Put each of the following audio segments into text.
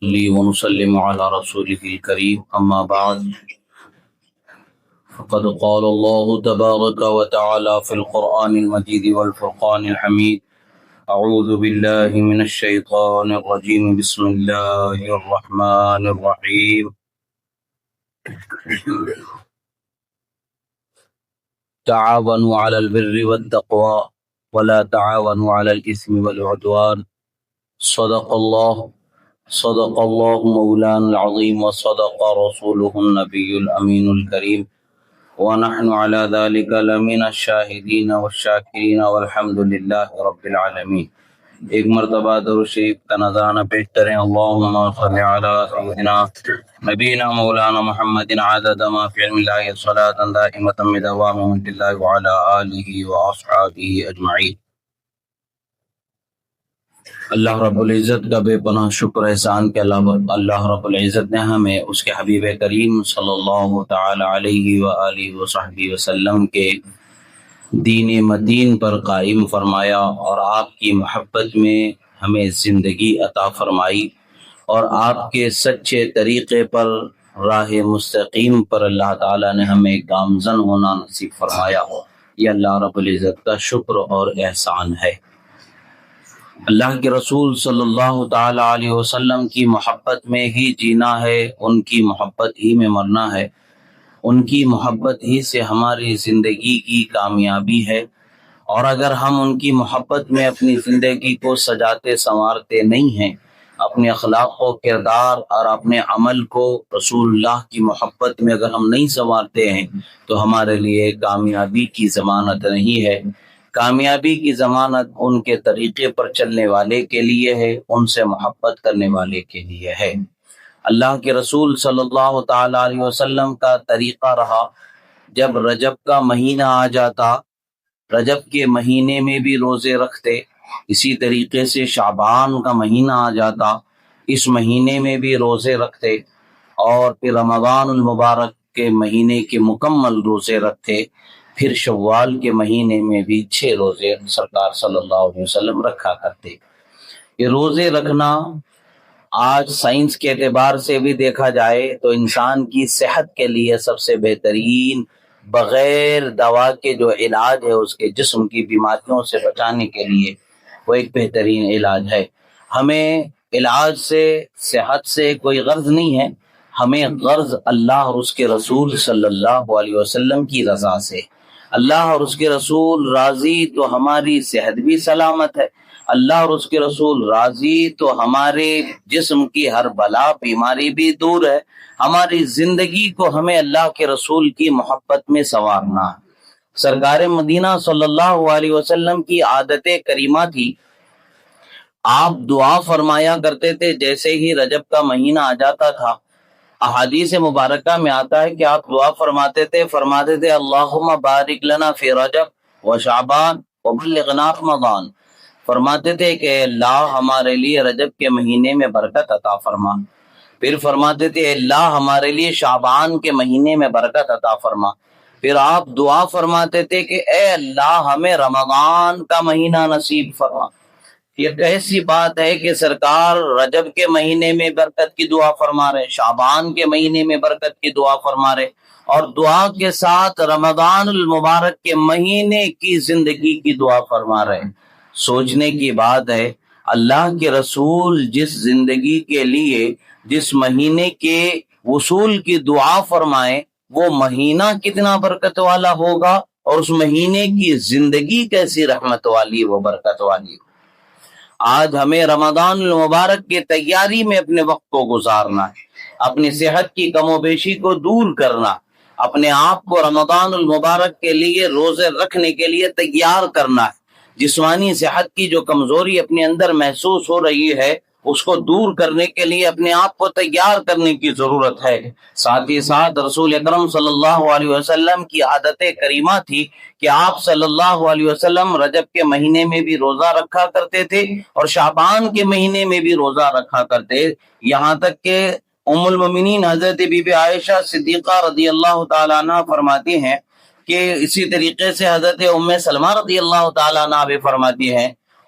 ونسلم على رسوله الكريم أما بعد فقد قال الله تبارك وتعالى في القرآن المجيد والفرقان الحميد أعوذ بالله من الشيطان الرجيم بسم الله الرحمن الرحيم تعاونوا على البر والتقوى ولا تعاونوا على الإثم والعدوان صدق الله مولانا العظيم وصدق رسوله النبي الأمين الكريم ونحن على ذلك لمن الشاهدين والشاكرين والحمد لله رب العالمين۔ ایک مرتبہ درود شریف کا نذرانہ پیش کریں۔ اللہم صلی علی سیدنا نبینا مولانا محمد عدد ما فی علم اللہ صلاة دائمة بدوام ملک اللہ وعلی آلہ واصحابہ اجمعین۔ اللہ رب العزت کا بے پناہ شکر احسان کے علاوہ اللہ رب العزت نے ہمیں اس کے حبیب کریم صلی اللہ تعالی علیہ وآلہ وصحبہ وسلم کے دین متین پر قائم فرمایا اور آپ کی محبت میں ہمیں زندگی عطا فرمائی اور آپ کے سچے طریقے پر راہ مستقیم پر اللہ تعالی نے ہمیں گامزن ہونا نصیب فرمایا۔ یہ اللہ رب العزت کا شکر اور احسان ہے۔ اللہ کے رسول صلی اللہ تعالی علیہ وسلم کی محبت میں ہی جینا ہے، ان کی محبت ہی میں مرنا ہے، ان کی محبت ہی سے ہماری زندگی کی کامیابی ہے۔ اور اگر ہم ان کی محبت میں اپنی زندگی کو سجاتے سنوارتے نہیں ہیں، اپنے اخلاق و کردار اور اپنے عمل کو رسول اللہ کی محبت میں اگر ہم نہیں سنوارتے ہیں تو ہمارے لیے کامیابی کی ضمانت نہیں ہے۔ کامیابی کی ضمانت ان کے طریقے پر چلنے والے کے لیے ہے، ان سے محبت کرنے والے کے لیے ہے۔ اللہ کے رسول صلی اللہ تعالی علیہ وسلم کا طریقہ رہا، جب رجب کا مہینہ آ جاتا، رجب کے مہینے میں بھی روزے رکھتے، اسی طریقے سے شعبان کا مہینہ آ جاتا، اس مہینے میں بھی روزے رکھتے، اور پھر رمضان المبارک کے مہینے کے مکمل روزے رکھتے، پھر شوال کے مہینے میں بھی 6 روزے سرکار صلی اللہ علیہ وسلم رکھا کرتے۔ یہ روزے رکھنا آج سائنس کے اعتبار سے بھی دیکھا جائے تو انسان کی صحت کے لیے سب سے بہترین، بغیر دوا کے جو علاج ہے، اس کے جسم کی بیماریوں سے بچانے کے لیے وہ ایک بہترین علاج ہے۔ ہمیں علاج سے، صحت سے کوئی غرض نہیں ہے، ہمیں غرض اللہ اور اس کے رسول صلی اللہ علیہ وسلم کی رضا سے۔ اللہ اور اس کے رسول راضی تو ہماری صحت بھی سلامت ہے، اللہ اور اس کے رسول راضی تو ہمارے جسم کی ہر بلا بیماری بھی دور ہے۔ ہماری زندگی کو ہمیں اللہ کے رسول کی محبت میں سنوارنا ہے۔ سرکار مدینہ صلی اللہ علیہ وسلم کی عادت کریمہ تھی، آپ دعا فرمایا کرتے تھے جیسے ہی رجب کا مہینہ آ جاتا تھا۔ احادیث مبارکہ میں آتا ہے کہ آپ دعا فرماتے تھے اللہم بارک لنا فی رجب و شعبان وبلغنا رمضان۔ فرماتے تھے کہ اللہ ہمارے لیے رجب کے مہینے میں برکت عطا فرما، پھر فرماتے تھے اللہ ہمارے لیے شعبان کے مہینے میں برکت عطا فرما، پھر آپ دعا فرماتے تھے کہ اے اللہ ہمیں رمضان کا مہینہ نصیب فرما۔ یہ کیسی بات ہے کہ سرکار رجب کے مہینے میں برکت کی دعا فرما رہے، شعبان کے مہینے میں برکت کی دعا فرما رہے، اور دعا کے ساتھ رمضان المبارک کے مہینے کی زندگی کی دعا فرما رہے۔ سوچنے کی بات ہے، اللہ کے رسول جس زندگی کے لیے جس مہینے کے وصول کی دعا فرمائے، وہ مہینہ کتنا برکت والا ہوگا، اور اس مہینے کی زندگی کیسی رحمت والی، وہ برکت والی۔ آج ہمیں رمضان المبارک کی تیاری میں اپنے وقت کو گزارنا ہے، اپنی صحت کی کم و بیشی کو دور کرنا، اپنے آپ کو رمضان المبارک کے لیے روزے رکھنے کے لیے تیار کرنا ہے۔ جسمانی صحت کی جو کمزوری اپنے اندر محسوس ہو رہی ہے، اس کو دور کرنے کے لیے اپنے آپ کو تیار کرنے کی ضرورت ہے۔ ساتھ ہی ساتھ رسول اکرم صلی اللہ علیہ وسلم کی عادت کریمہ تھی کہ آپ صلی اللہ علیہ وسلم رجب کے مہینے میں بھی روزہ رکھا کرتے تھے اور شعبان کے مہینے میں بھی روزہ رکھا کرتے، یہاں تک کہ ام المومنین حضرت بی بی عائشہ صدیقہ رضی اللہ تعالیٰ عنہ فرماتی ہیں کہ اسی طریقے سے حضرت ام سلمہ رضی اللہ تعالیٰ عنہ بھی فرماتی ہیں،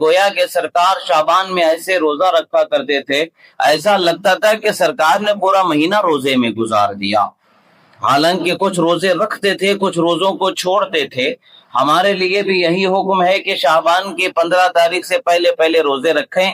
گویا کہ سرکار شعبان میں ایسے روزہ رکھا کرتے تھے ایسا لگتا تھا کہ سرکار نے پورا مہینہ روزے میں گزار دیا. حالانکہ کچھ روزے رکھتے تھے، کچھ روزوں کو چھوڑتے تھے. ہمارے لیے بھی یہی حکم ہے کہ شعبان کی 15 تاریخ سے پہلے روزے رکھیں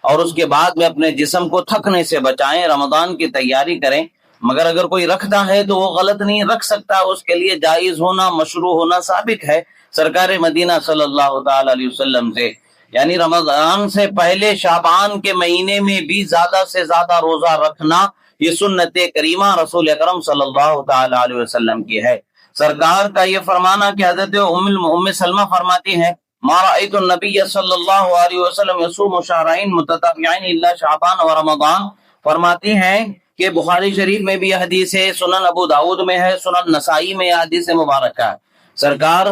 اور اس کے بعد میں اپنے جسم کو تھکنے سے بچائیں، رمضان کی تیاری کریں. مگر اگر کوئی رکھتا ہے تو وہ غلط نہیں، رکھ سکتا، اس کے لیے جائز ہونا، مشروع ہونا ثابت ہے سرکار مدینہ صلی اللہ تعالی علیہ وسلم سے. یعنی رمضان سے پہلے شعبان کے مہینے میں بھی زیادہ سے زیادہ روزہ رکھنا یہ سنت کریمہ رسول اکرم صلی اللہ تعالی علیہ وسلم کی ہے. سرکار کا یہ فرمانا کہ حضرت ام سلمہ فرماتی ہیں ما رأیت النبی صلی اللہ علیہ وسلم یصوم شہرین متتابعین الا شعبان و رمضان. فرماتی ہیں کہ بخاری شریف میں بھی یہ حدیث ہے، سنن ابو داود میں ہے، سنن نسائی میں یہ حدیث مبارکہ ہے. سرکار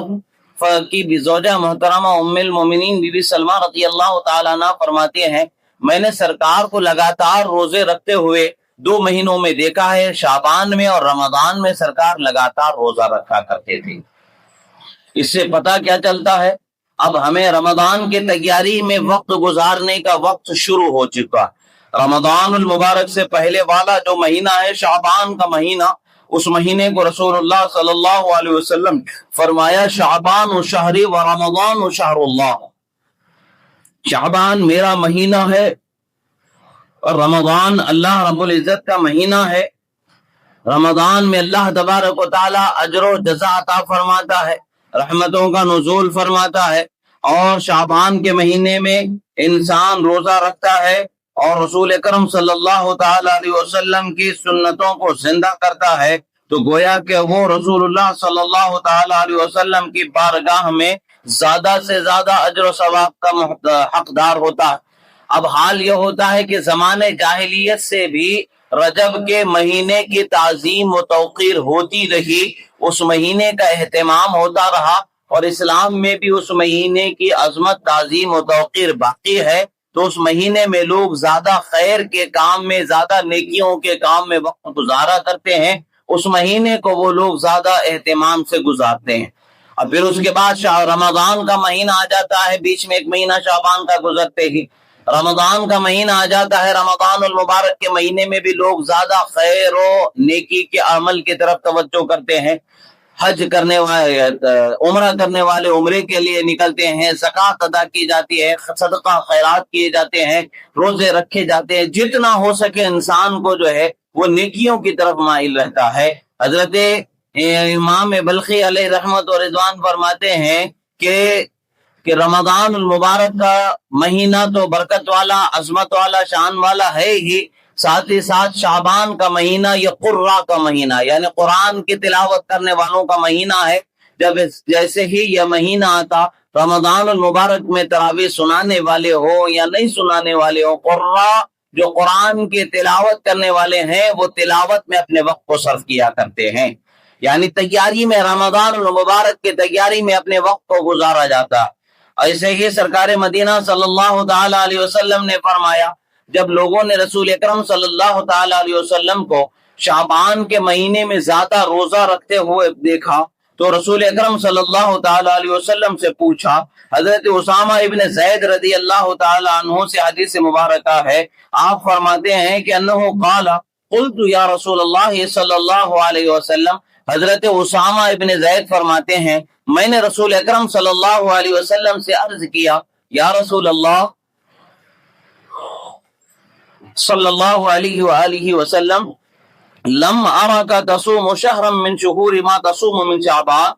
کی زوجہ محترمہ ام المومنین بی بی سلمہ رضی اللہ تعالیٰ عنہ فرماتے ہیں میں نے سرکار کو لگاتار روزے رکھتے ہوئے 2 مہینوں میں دیکھا ہے، شعبان میں اور رمضان میں سرکار لگاتار روزہ رکھا کرتے تھے. اس سے پتہ کیا چلتا ہے اب ہمیں رمضان کی تیاری میں وقت گزارنے کا وقت شروع ہو چکا. رمضان المبارک سے پہلے والا جو مہینہ ہے شعبان کا مہینہ، اس مہینے کو رسول اللہ صلی اللہ علیہ وسلم فرمایا شعبان و شہری و رمضان و شہر اللہ. شعبان میرا مہینہ ہے اور رمضان اللہ رب العزت کا مہینہ ہے. رمضان میں اللہ تبارک و تعالی اجر و جزا عطا فرماتا ہے، رحمتوں کا نزول فرماتا ہے. اور شعبان کے مہینے میں انسان روزہ رکھتا ہے اور رسول اکرم صلی اللہ تعالی علیہ وسلم کی سنتوں کو زندہ کرتا ہے، تو گویا کہ وہ رسول اللہ صلی اللہ تعالی علیہ وسلم کی بارگاہ میں زیادہ سے زیادہ اجر و ثواب کا حقدار ہوتا ہے. اب حال یہ ہوتا ہے کہ زمانے جاہلیت سے بھی رجب کے مہینے کی تعظیم و توقیر ہوتی رہی، اس مہینے کا اہتمام ہوتا رہا، اور اسلام میں بھی اس مہینے کی عظمت تعظیم و توقیر باقی ہے. تو اس مہینے میں لوگ زیادہ خیر کے کام میں، زیادہ نیکیوں کے کام میں وقت گزارا کرتے ہیں، اس مہینے کو وہ لوگ زیادہ اہتمام سے گزارتے ہیں. اور پھر اس کے بعد رمضان کا مہینہ آ جاتا ہے، بیچ میں ایک مہینہ شعبان کا گزرتے ہی رمضان کا مہینہ آ جاتا ہے. رمضان المبارک کے مہینے میں بھی لوگ زیادہ خیر و نیکی کے عمل کی طرف توجہ کرتے ہیں. حج کرنے والے، عمرہ کرنے والے عمرے کے لیے نکلتے ہیں، زکوٰۃ ادا کی جاتی ہے، صدقہ خیرات کیے جاتے ہیں، روزے رکھے جاتے ہیں. جتنا ہو سکے انسان کو جو ہے وہ نیکیوں کی طرف مائل رہتا ہے. حضرت امام بلخی علیہ رحمت و رضوان فرماتے ہیں کہ رمضان المبارک کا مہینہ تو برکت والا، عظمت والا، شان والا ہے ہی، ساتھ ہی ساتھ شعبان کا مہینہ یہ قرہ کا مہینہ یعنی قرآن کی تلاوت کرنے والوں کا مہینہ ہے. جب جیسے ہی یہ مہینہ آتا رمضان المبارک میں تراویح سنانے والے ہو یا نہیں سنانے والے ہو، قرہ جو قرآن کی تلاوت کرنے والے ہیں وہ تلاوت میں اپنے وقت کو صرف کیا کرتے ہیں. یعنی تیاری میں، رمضان المبارک کی تیاری میں اپنے وقت کو گزارا جاتا. ایسے ہی سرکار مدینہ صلی اللہ تعالی علیہ وسلم نے فرمایا جب لوگوں نے رسول اکرم صلی اللہ تعالی علیہ وسلم کو شعبان کے مہینے میں زیادہ روزہ رکھتے ہوئے دیکھا تو رسول اکرم صلی اللہ تعالی علیہ وسلم سے پوچھا. حضرت اسامہ ابن زید رضی اللہ تعالی عنہ سے حدیث مبارکہ ہے، آپ فرماتے ہیں کہ انہ قال قلت یا رسول اللہ صلی اللہ علیہ وسلم. حضرت اسامہ ابن زید فرماتے ہیں میں نے رسول اکرم صلی اللہ علیہ وسلم سے عرض کیا یا رسول اللہ صلی اللہ علیہ وآلہ وسلم لم اراک تصوم شہرا من شہور ما تصوم من شعبان.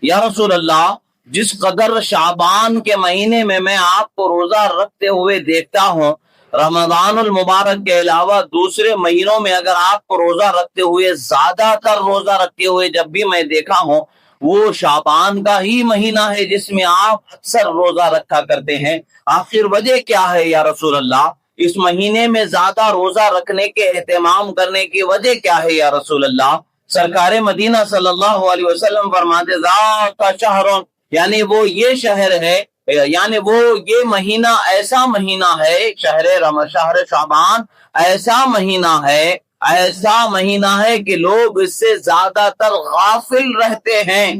یا رسول اللہ جس قدر شعبان کے مہینے میں میں آپ کو روزہ رکھتے ہوئے دیکھتا ہوں، رمضان المبارک کے علاوہ دوسرے مہینوں میں اگر آپ کو روزہ رکھتے ہوئے، زیادہ تر روزہ رکھتے ہوئے جب بھی میں دیکھا ہوں وہ شعبان کا ہی مہینہ ہے جس میں آپ اکثر روزہ رکھا کرتے ہیں. آخر وجہ کیا ہے یا رسول اللہ؟ اس مہینے میں زیادہ روزہ رکھنے کے اہتمام کرنے کی وجہ کیا ہے یا رسول اللہ؟ سرکار مدینہ صلی اللہ علیہ وسلم فرماتے ذاک شہر، یعنی وہ یہ شہر ہے، یعنی وہ یہ مہینہ ایسا مہینہ ہے، شہر شعبان ایسا مہینہ ہے کہ لوگ اس سے زیادہ تر غافل رہتے ہیں.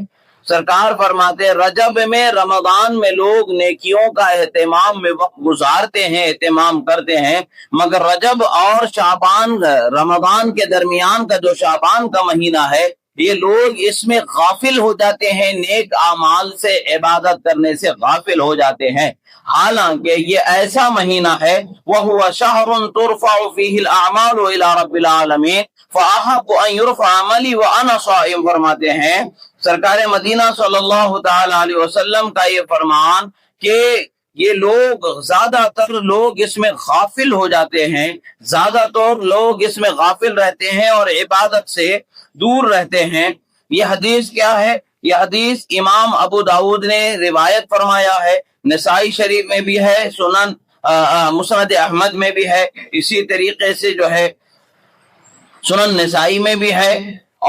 سرکار فرماتے ہیں رجب میں رمضان میں لوگ نیکیوں کا اہتمام میں وقت گزارتے ہیں، اہتمام کرتے ہیں، مگر رجب اور شعبان رمضان کے درمیان کا جو شعبان کا مہینہ ہے یہ لوگ اس میں غافل ہو جاتے ہیں، نیک اعمال سے عبادت کرنے سے غافل ہو جاتے ہیں۔ حالانکہ یہ ایسا مہینہ ہے وَهُوَ شَهْرٌ تُرْفَعُ فِيهِ الْأَعْمَالُ إِلَىٰ رَبِّ الْعَالَمِينَ فَأَحَقُّ أَن يُرْفَعَ عَمَلِي وَأَنَا صَائِمٌ فرماتے ہیں سرکار مدینہ صلی اللہ تعالی علیہ وسلم کا یہ فرمان کہ یہ لوگ زیادہ تر لوگ اس میں غافل ہو جاتے ہیں، زیادہ تر لوگ اس میں غافل رہتے ہیں اور عبادت سے دور رہتے ہیں۔ یہ حدیث کیا ہے؟ یہ حدیث امام ابو داود نے روایت فرمایا ہے، نسائی شریف میں بھی ہے، سنن مسند احمد میں بھی ہے، اسی طریقے سے جو ہے سنن نسائی میں بھی ہے،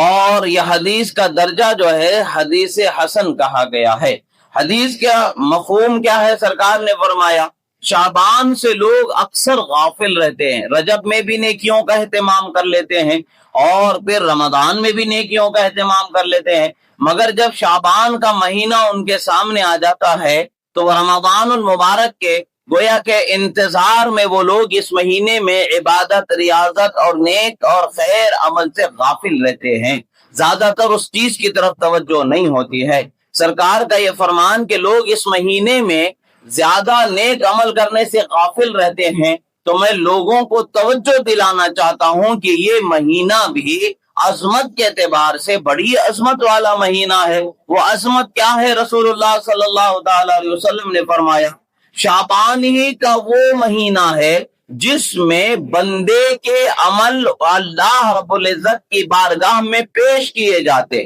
اور یہ حدیث کا درجہ جو ہے حدیث حسن کہا گیا ہے۔ حدیث کا مفہوم کیا ہے؟ سرکار نے فرمایا شعبان سے لوگ اکثر غافل رہتے ہیں، رجب میں بھی نیکیوں کا اہتمام کر لیتے ہیں اور پھر رمضان میں بھی نیکیوں کا اہتمام کر لیتے ہیں، مگر جب شعبان کا مہینہ ان کے سامنے آ جاتا ہے تو رمضان المبارک کے گویا کہ انتظار میں وہ لوگ اس مہینے میں عبادت، ریاضت اور نیک اور خیر عمل سے غافل رہتے ہیں، زیادہ تر اس چیز کی طرف توجہ نہیں ہوتی ہے۔ سرکار کا یہ فرمان کہ لوگ اس مہینے میں زیادہ نیک عمل کرنے سے غافل رہتے ہیں، تو میں لوگوں کو توجہ دلانا چاہتا ہوں کہ یہ مہینہ بھی عظمت کے اعتبار سے بڑی عظمت والا مہینہ ہے۔ وہ عظمت کیا ہے؟ رسول اللہ صلی اللہ تعالی علیہ وسلم نے فرمایا شعبان ہی کا وہ مہینہ ہے جس میں بندے کے عمل اللہ رب العزت کی بارگاہ میں پیش کیے جاتے،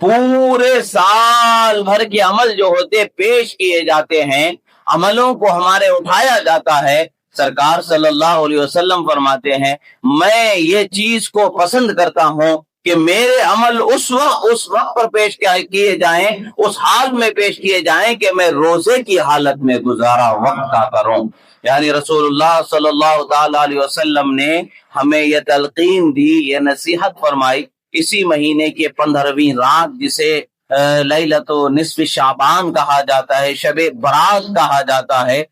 پورے سال بھر کے عمل جو ہوتے پیش کیے جاتے ہیں، عملوں کو ہمارے اٹھایا جاتا ہے۔ سرکار صلی اللہ علیہ وسلم فرماتے ہیں میں یہ چیز کو پسند کرتا ہوں کہ میرے عمل اس وقت پر پیش کیے جائیں، اس حال میں پیش کیے جائیں کہ میں روزے کی حالت میں گزارا وقت کا کروں۔ یعنی رسول اللہ صلی اللہ تعالی علیہ وسلم نے ہمیں یہ تلقین دی، یہ نصیحت فرمائی اسی مہینے کی 15ویں رات جسے لیلۃ نصف شعبان کہا جاتا ہے، شب برات کہا جاتا ہے،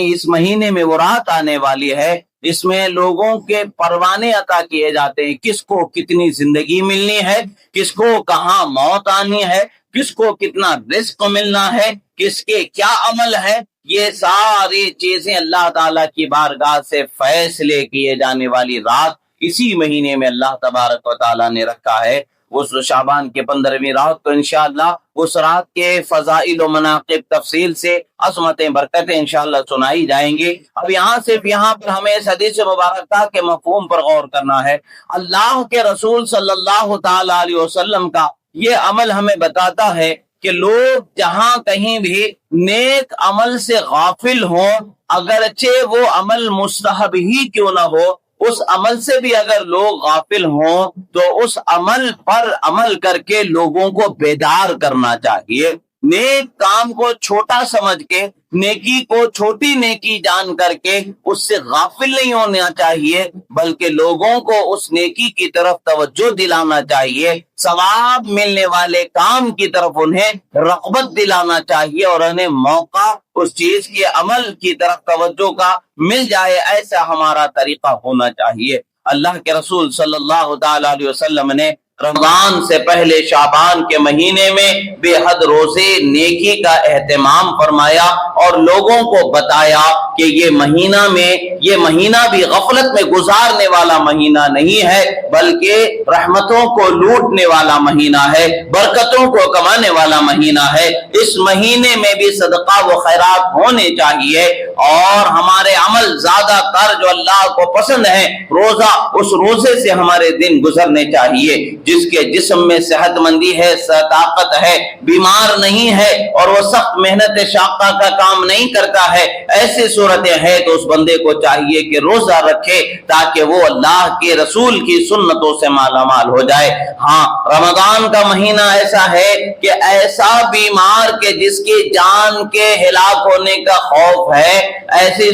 اس مہینے میں وہ رات آنے والی ہے، اس میں لوگوں کے پروانے عطا کیے جاتے ہیں، کس کو کتنی زندگی ملنی ہے، کس کو کہاں موت آنی ہے، کس کو کتنا رزق ملنا ہے، کس کے کیا عمل ہے، یہ ساری چیزیں اللہ تعالیٰ کی بارگاہ سے فیصلے کیے جانے والی رات اسی مہینے میں اللہ تبارک و تعالیٰ نے رکھا ہے۔ اس شعبان کے 15ویں رات کو انشاءاللہ اس رات کے فضائل و مناقب تفصیل سے عظمتیں برکتیں انشاءاللہ سنائی جائیں گے۔ اب یہاں پر ہمیں اس حدیث مبارکہ کے مفہوم پر غور کرنا ہے۔ اللہ کے رسول صلی اللہ تعالی علیہ وسلم کا یہ عمل ہمیں بتاتا ہے کہ لوگ جہاں کہیں بھی نیک عمل سے غافل ہوں، اگرچہ وہ عمل مستحب ہی کیوں نہ ہو، اس عمل سے بھی اگر لوگ غافل ہوں تو اس عمل پر عمل کر کے لوگوں کو بیدار کرنا چاہیے۔ نیک کام کو چھوٹا سمجھ کے، نیکی کو چھوٹی نیکی جان کر کے اس سے غافل نہیں ہونا چاہیے، بلکہ لوگوں کو اس نیکی کی طرف توجہ دلانا چاہیے، ثواب ملنے والے کام کی طرف انہیں رغبت دلانا چاہیے اور انہیں موقع اس چیز کے عمل کی طرف توجہ کا مل جائے، ایسا ہمارا طریقہ ہونا چاہیے۔ اللہ کے رسول صلی اللہ تعالی علیہ وسلم نے رمضان سے پہلے شعبان کے مہینے میں بے حد روزے نیکی کا اہتمام فرمایا اور لوگوں کو بتایا کہ یہ مہینہ بھی غفلت میں گزارنے والا مہینہ نہیں ہے، بلکہ رحمتوں کو لوٹنے والا مہینہ ہے، برکتوں کو کمانے والا مہینہ ہے۔ اس مہینے میں بھی صدقہ و خیرات ہونے چاہیے اور ہمارے عمل زیادہ تر جو اللہ کو پسند ہے روزہ، اس روزے سے ہمارے دن گزرنے چاہیے۔ جس کے جسم میں صحت مندی ہے، طاقت ہے، بیمار نہیں ہے اور وہ سخت محنت شاقہ کا کام نہیں کرتا ہے، ایسی صورتیں ہیں تو اس بندے کو چاہیے کہ روزہ رکھے تاکہ وہ اللہ کے رسول کی سنتوں سے مالا مال ہو جائے۔ ہاں، رمضان کا مہینہ ایسا ہے کہ ایسا بیمار کہ جس کی جان کے ہلاک ہونے کا خوف ہے، ایسی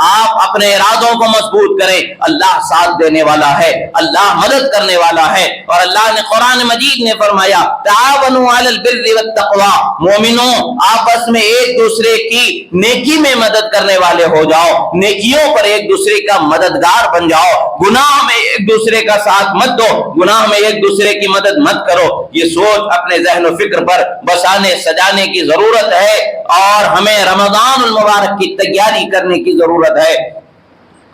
آپ اپنے ارادوں کو مضبوط کریں، اللہ ساتھ دینے والا ہے، اللہ مدد کرنے والا ہے۔ اور اللہ نے قرآن مجید نے فرمایا تعاونوا علی البر والتقوی، مومنوں آپس میں ایک دوسرے کی نیکی میں مدد کرنے والے ہو جاؤ، نیکیوں پر ایک دوسرے کا مددگار بن جاؤ، گناہ میں ایک دوسرے کا ساتھ مت دو، گناہ میں ایک دوسرے کی مدد مت کرو۔ یہ سوچ اپنے ذہن و فکر پر بسانے سجانے کی ضرورت ہے، اور ہمیں رمضان المبارک کی تیاری کرنے کی ضرورت ہے۔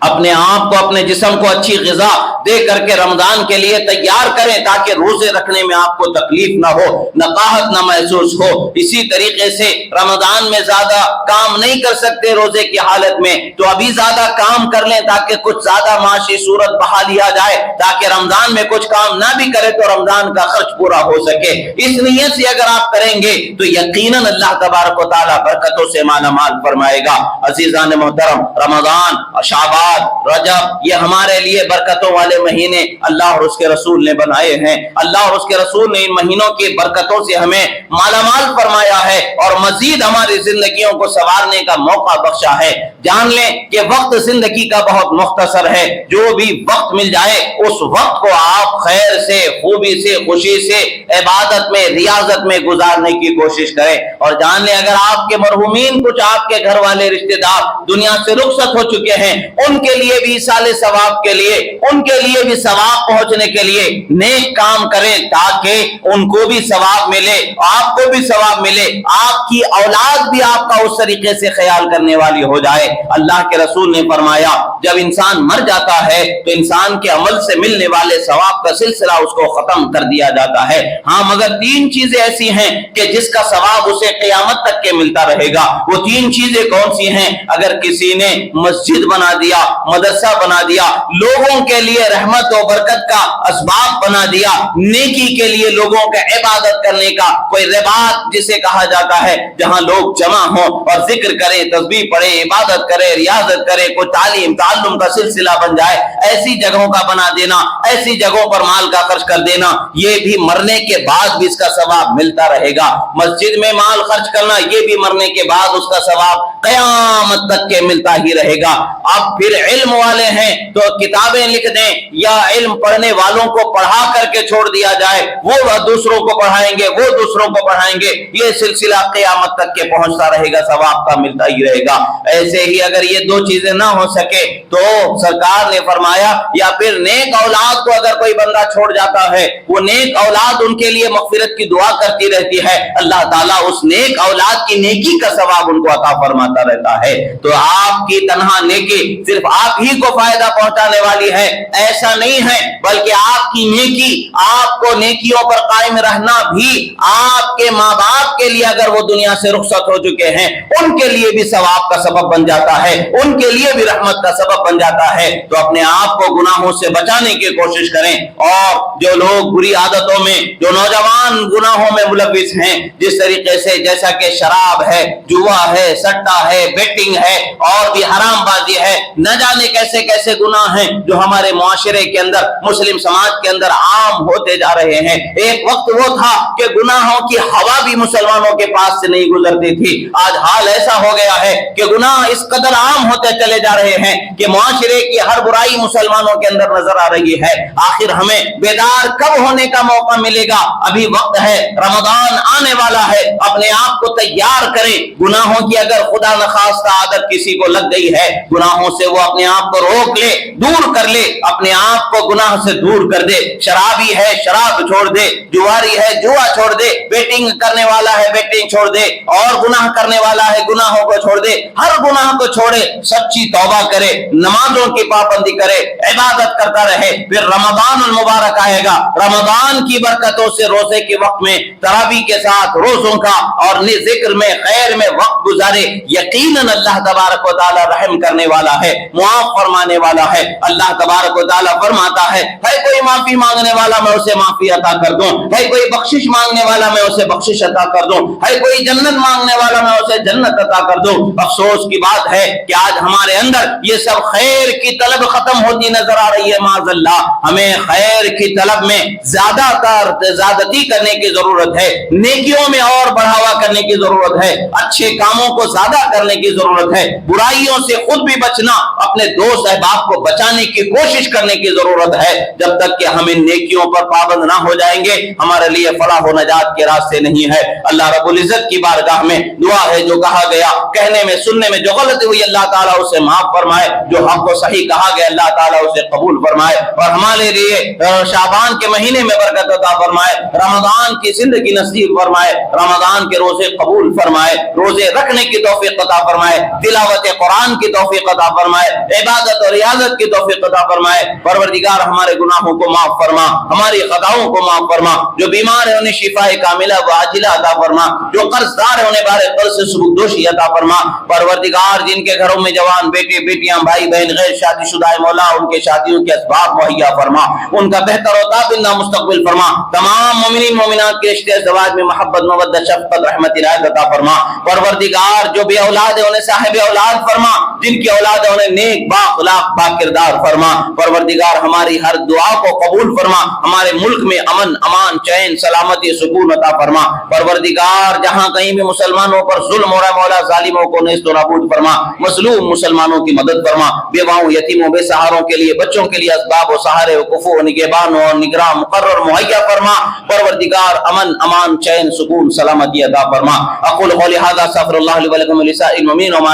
اپنے آپ کو اپنے جسم کو اچھی غذا دے کر کے رمضان کے لیے تیار کریں تاکہ روزے رکھنے میں آپ کو تکلیف نہ ہو، نقاہت نہ محسوس ہو۔ اسی طریقے سے رمضان میں زیادہ کام نہیں کر سکتے روزے کی حالت میں تو ابھی زیادہ کام کر لیں تاکہ کچھ زیادہ معاشی صورت بہا لیا جائے، تاکہ رمضان میں کچھ کام نہ بھی کرے تو رمضان کا خرچ پورا ہو سکے۔ اس نیت سے اگر آپ کریں گے تو یقیناً اللہ تبارک و تعالیٰ برکتوں سے مالا مال فرمائے گا۔ عزیزان محترم، رمضان اور شعبان، رجب، یہ ہمارے لیے برکتوں والے مہینے اللہ اور اس کے رسول نے بنائے ہیں۔ اللہ اور اس کے رسول نے ان مہینوں کی برکتوں سے ہمیں مالا مال فرمایا ہے اور مزید ہماری زندگیوں کو سنوارنے کا موقع بخشا ہے۔ جان لیں کہ وقت زندگی کا بہت مختصر ہے، جو بھی وقت مل جائے اس وقت کو آپ خیر سے، خوبی سے، خوشی سے، عبادت میں، ریاضت میں گزارنے کی کوشش کریں۔ اور جان لیں اگر آپ کے مرحومین کچھ آپ کے گھر والے رشتہ دار دنیا سے رخصت ہو چکے ہیں، ان کے لیے بھی سال ثواب کے لیے، ان کے لیے بھی ثواب پہنچنے کے لیے نیک کام کریں تاکہ ان کو بھی ثواب ملے، آپ کو بھی ثواب ملے، آپ کی اولاد بھی آپ کا اس طریقے سے خیال کرنے والی ہو جائے۔ اللہ کے رسول نے فرمایا جب انسان مر جاتا ہے تو انسان کے عمل سے ملنے والے ثواب کا سلسلہ اس کو ختم کر دیا جاتا ہے۔ ہاں مگر تین چیزیں ایسی ہیں کہ جس کا ثواب اسے قیامت تک کے ملتا رہے گا۔ وہ تین چیزیں کون سی ہیں؟ اگر کسی نے مسجد بنا دیا، مدرسہ بنا دیا، لوگوں کے لیے رحمت و برکت کا اسباب بنا دیا، نیکی کے لیے لوگوں کے عبادت کرنے کا کوئی رباط جسے کہا جاتا ہے، جہاں لوگ جمع ہوں اور ذکر کریں، تسبیح پڑھیں، عبادت کریں، ریاضت کریں، کوئی تعلیم تعلم کا سلسلہ بن جائے، ایسی جگہوں کا بنا دینا، ایسی جگہوں پر مال کا خرچ کر دینا، یہ بھی مرنے کے بعد بھی اس کا ثواب ملتا رہے گا۔ مسجد میں مال خرچ کرنا، یہ بھی مرنے کے بعد اس کا ثواب قیامت تک کے ملتا ہی رہے گا۔ اب پھر علم والے ہیں تو کتابیں لکھ دیں یا علم پڑھنے والوں کو پڑھا کر کے چھوڑ دیا جائے، وہ دوسروں کو پڑھائیں گے، وہ دوسروں کو پڑھائیں گے، یہ سلسلہ قیامت تک کے پہنچتا رہے گا، ثواب کا ملتا ہی رہے گا۔ ایسے ہی اگر یہ دو چیزیں نہ ہو سکے تو سرکار نے فرمایا یا پھر نیک اولاد کو اگر کوئی بندہ چھوڑ جاتا ہے، وہ نیک اولاد ان کے لیے مغفرت کی دعا کرتی رہتی ہے، اللہ تعالیٰ اس نیک اولاد کی نیکی کا ثواب ان کو عطا فرماتا رہتا ہے۔ تو آپ کی تنہا نیکی صرف آپ ہی کو فائدہ پہنچانے والی ہے ایسا نہیں ہے، بلکہ آپ کی نیکی، آپ کو نیکیوں پر قائم رہنا بھی آپ کے ماں باپ کے لیے اگر وہ دنیا سے رخصت ہو چکے ہیں ان کے لیے بھی ثواب کا سبب بن جاتا ہے، ان کے لیے بھی رحمت کا سبب بن جاتا ہے۔ تو اپنے آپ کو گناہوں سے بچانے کی کوشش کریں، اور جو لوگ بری عادتوں میں، جو نوجوان گناہوں میں ملوث ہیں، جس طریقے سے جیسا کہ شراب ہے، جوا ہے، سٹا ہے، بیٹنگ ہے اور بھی حرام بازی ہے، نہ جانے کیسے کیسے گناہ ہیں جو ہمارے معاشرے کے اندر، مسلم سماج کے اندر عام ہوتے جا رہے ہیں۔ ایک وقت وہ تھا کہ گناہوں کی ہوا بھی مسلمانوں کے پاس سے نہیں گزرتی تھی، آج حال ایسا ہو گیا ہے کہ گناہ اس قدر عام ہوتے چلے جا رہے ہیں کہ معاشرے کی ہر برائی مسلمانوں کے اندر نظر آ رہی ہے۔ آخر ہمیں بیدار کب ہونے کا موقع ملے گا؟ ابھی وقت ہے، رمضان آنے والا ہے، اپنے آپ کو تیار کریں۔ گناہوں کی اگر خدا نخواستہ عادت کسی کو لگ گئی ہے، گناہوں سے وہ اپنے آپ کو روک لے، دور کر لے، اپنے آپ کو گناہ سے دور کر دے۔ شرابی ہے شراب چھوڑ دے، جواری ہے جوا چھوڑ دے، بیٹنگ کرنے والا ہے بیٹنگ چھوڑ دے، اور گناہ کرنے والا ہے گناہوں کو چھوڑ دے، ہر گناہ کو چھوڑے، سچی توبہ کرے، نمازوں کی پابندی کرے، عبادت کرتا رہے۔ پھر رمضان المبارک آئے گا، رمضان کی برکتوں سے روزے کے وقت میں تراویح کے ساتھ روزوں کا اور ذکر میں، خیر میں وقت گزارے، یقیناً اللہ تبارک و تعالی رحم کرنے والا ہے۔ معاف فرمانے والا ہے۔ اللہ تبارک و تعالیٰ فرماتا ہے کوئی معافی مانگنے والا میں اسے معافی عطا کر دوں، ہے کوئی بخشش مانگنے والا میں اسے بخشش عطا کر دوں، ہے کوئی جنت مانگنے والا میں اسے جنت عطا کر دوں۔ افسوس کی بات ہے کہ آج ہمارے اندر یہ سب خیر کی طلب ختم ہوتی نظر آ رہی ہے۔ معاذ اللہ، ہمیں خیر کی طلب میں زیادہ تر زیادتی کرنے کی ضرورت ہے، نیکیوں میں اور بڑھاوا کرنے کی ضرورت ہے، اچھے کاموں کو زیادہ کرنے کی ضرورت ہے، برائیوں سے خود بھی بچنا، اپنے دوست احباب کو بچانے کی کوشش کرنے کی ضرورت ہے۔ جب تک کہ ہم ان نیکیوں پر پابند نہ ہو جائیں گے ہمارے لیے فلاح و نجات کے راستے نہیں ہے۔ اللہ رب العزت کی بارگاہ میں دعا ہے جو کہا گیا کہنے میں سننے میں جو غلطی ہوئی اللہ تعالیٰ اسے معاف فرمائے، جو حق و صحیح کہا گیا اللہ تعالیٰ اسے قبول فرمائے، اور ہمارے لیے شعبان کے مہینے میں برکت عطا فرمائے، رمضان کی زندگی نصیب فرمائے، رمضان کے روزے قبول فرمائے، روزے رکھنے کی توفیق عطا فرمائے، تلاوت قرآن کی توفیق عطا فرمائے، عبادت اور ریاضت کی توفیق عطا فرمائے۔ پروردگار ہمارے گناہوں کو معاف فرما، ہماری خطاؤں کو معاف فرما، جو بیمار ہیں انہیں شفاء کاملہ و عاجلہ عطا فرما، جو قرض دار ہیں انہیں بارے قرض سے سبکدوشی عطا فرما۔ پروردگار جن کے گھروں میں جوان بیٹے بیٹیاں بھائی بہن غیر شادی شدہ ہے مولا ان کے شادیوں کے اسباب مہیا فرما، ان کا بہتر و تابندہ مستقبل فرما، تمام مومنین مومنات کے رشتے ازدواج میں محبت مودت شفقت رحمت عنایت عطا فرما۔ پروردگار جو بے اولاد ہے انہیں صاحب اولاد فرما، جن کی اولاد ہے انہیں نیک با اخلاق با کردار فرما۔ پروردگار ہماری ہر دعا کو قبول فرما، ہمارے ملک میں امن امان چین سلامتی سکون عطا فرما۔ پروردگار جہاں کہیں بھی مسلمانوں پر ظلم ہو رہا ہے مولا ظالموں کو نیست و نابود فرما، مظلوم مسلمانوں کی مدد فرما، بیواؤں یتیموں بے سہاروں کے لیے بچوں کے لیے اسباب و سہارے و کفو نگہبان اور نگراں مقرر مہیا فرما۔ پروردگار امن امان چین سکون سلامتی عطا فرما۔ اقول قولی ھذا استغفر اللہ لی ولکم ولسائر المؤمنین